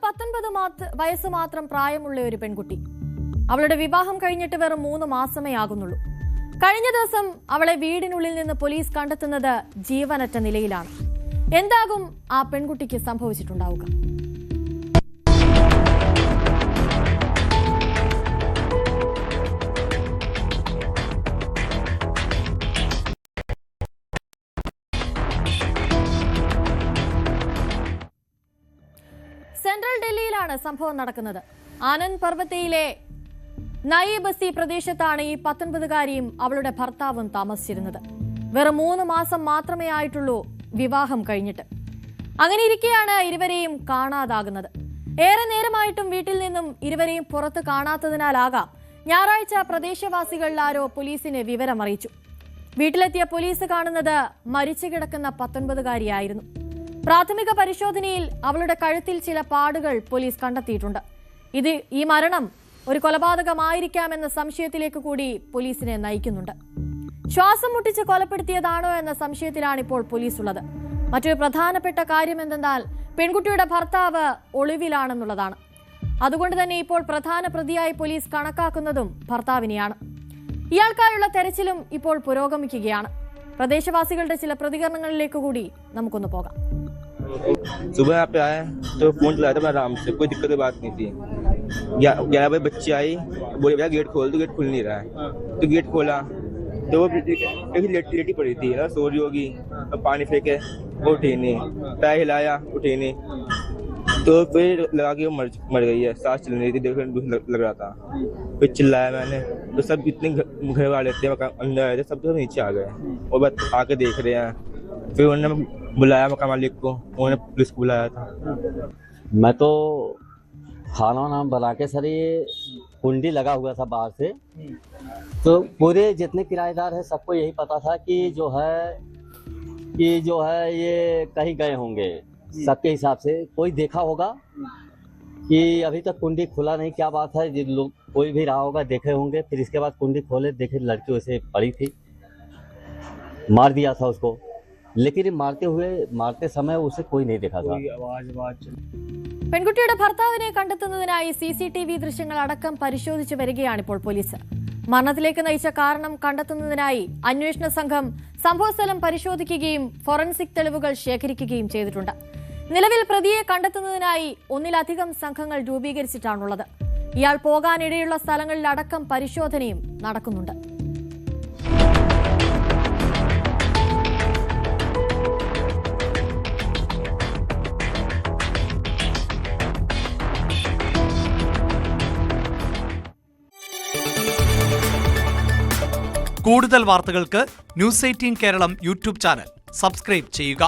19 വയസ്സ് മാത്രം പ്രായമുള്ള ഒരു പെൺകുട്ടി. അവളുടെ വിവാഹം കഴിഞ്ഞിട്ട് വെറും 3 മാസമേ ആകുന്നുള്ളൂ. കഴിഞ്ഞ ദിവസം അവളെ വീടിനുള്ളിൽ നിന്ന് പോലീസ് കണ്ടെത്തുന്നത് ജീവനറ്റ നിലയിലാണ്. എന്താകും ആ പെൺകുട്ടിക്ക് സംഭവിച്ചിട്ടുണ്ടാവുക? സെൻട്രൽ ഡൽഹിയിലാണ് സംഭവം നടക്കുന്നത്. ആനന്ദ് പർവ്വതയിലെ നയി ബസ്തി പ്രദേശത്താണ് ഈ 19കാരിയും അവളുടെ ഭർത്താവും താമസിച്ചിരുന്നത്. വെറും 3 മാസം മാത്രമേ ആയിട്ടുള്ളൂ വിവാഹം കഴിഞ്ഞിട്ട്. അങ്ങനെ ഇരിക്കെയാണ് ഇരുവരെയും കാണാതാകുന്നത്. ഏറെ നേരമായിട്ടും വീട്ടിൽ നിന്നും ഇരുവരെയും പുറത്ത് കാണാത്തതിനാലാകാം ഞായറാഴ്ച പ്രദേശവാസികളിൽ ആരോ പോലീസിനെ വിവരമറിയിച്ചു. വീട്ടിലെത്തിയ പോലീസ് കാണുന്നത് മരിച്ചു കിടക്കുന്ന 19കാരിയായിരുന്നു. പ്രാഥമിക പരിശോധനയിൽ അവളുടെ കഴുത്തിൽ ചില പാടുകൾ പോലീസ് കണ്ടെത്തിയിട്ടുണ്ട്. ഈ മരണം ഒരു കൊലപാതകമായിരിക്കാമെന്ന സംശയത്തിലേക്ക് കൂടി പോലീസിനെ നയിക്കുന്നുണ്ട്. ശ്വാസം മുട്ടിച്ച് കൊലപ്പെടുത്തിയതാണോ എന്ന സംശയത്തിലാണ് ഇപ്പോൾ പോലീസ് ഉള്ളത്. മറ്റൊരു പ്രധാനപ്പെട്ട കാര്യം എന്തെന്നാൽ പെൺകുട്ടിയുടെ ഭർത്താവ് ഒളിവിലാണെന്നുള്ളതാണ്. അതുകൊണ്ട് തന്നെ ഇപ്പോൾ പ്രധാന പ്രതിയായി പോലീസ് കണക്കാക്കുന്നതും ഭർത്താവിനെയാണ്. ഇയാൾക്കായുള്ള തെരച്ചിലും ഇപ്പോൾ പുരോഗമിക്കുകയാണ്. പ്രദേശവാസികളുടെ ചില പ്രതികരണങ്ങളിലേക്ക് കൂടി നമുക്കൊന്ന് പോകാം. सुबह यहाँ पे आए तो फोन चलाया था आराम से, कोई दिक्कत की बात नहीं थी। 11 बजे बच्ची आई, बोले भैया गेट खोल दो, गेट खुल नहीं रहा है। तो गेट खोला तो वो लेटी पड़ी थी ना, सो रही होगी। पानी फेंके वो उठी नहीं, पैर हिलाया उठी नहीं, तो फिर लगा के वो मर गई है। सांस चल रही थी, देखो लग रहा था। फिर चिल्लाया मैंने तो सब इतने घर वाले थे अंदर आए थे, सब नीचे आ गए और बस आके देख रहे हैं। फिर उन्होंने बुलाया मकान मालिक को, उन्होंने पुलिस को बुलाया था। मैं तो खाना वाना बना के सर ये कुंडी लगा हुआ था बाहर से, तो पूरे जितने किराएदार है सबको यही पता था कि जो है ये कहीं गए होंगे। सबके हिसाब से कोई देखा होगा कि अभी तक कुंडी खुला नहीं, क्या बात है, जिन लोग कोई भी रहा होगा देखे होंगे। फिर इसके बाद कुंडी खोले, देखे लड़की वैसे पड़ी थी, मार दिया था उसको। लेकिन मारते समय उसे कोई नहीं देखा था। പെൺകുട്ടിയുടെ ഭർത്താവിനെ കണ്ടെത്തുന്നതിനായി CCTV ദൃശ്യങ്ങൾ അടക്കം പരിശോധിച്ചു വരികയാണിപ്പോൾ പോലീസ്. മരണത്തിലേക്ക് നയിച്ച കാരണം കണ്ടെത്തുന്നതിനായി അന്വേഷണ സംഘം സംഭവസ്ഥലം പരിശോധിക്കുകയും ഫോറൻസിക് തെളിവുകൾ ശേഖരിക്കുകയും ചെയ്തിട്ടുണ്ട്. നിലവിൽ പ്രതിയെ കണ്ടെത്തുന്നതിനായി 1-ലധികം സംഘങ്ങൾ രൂപീകരിച്ചിട്ടാണുള്ളത്. ഇയാൾ പോകാനിടയുള്ള സ്ഥലങ്ങളിലടക്കം പരിശോധനയും നടക്കുന്നുണ്ട്. കൂടുതൽ വാർത്തകൾക്ക് News 18 Keralam YouTube channel subscribe ചെയ്യുക.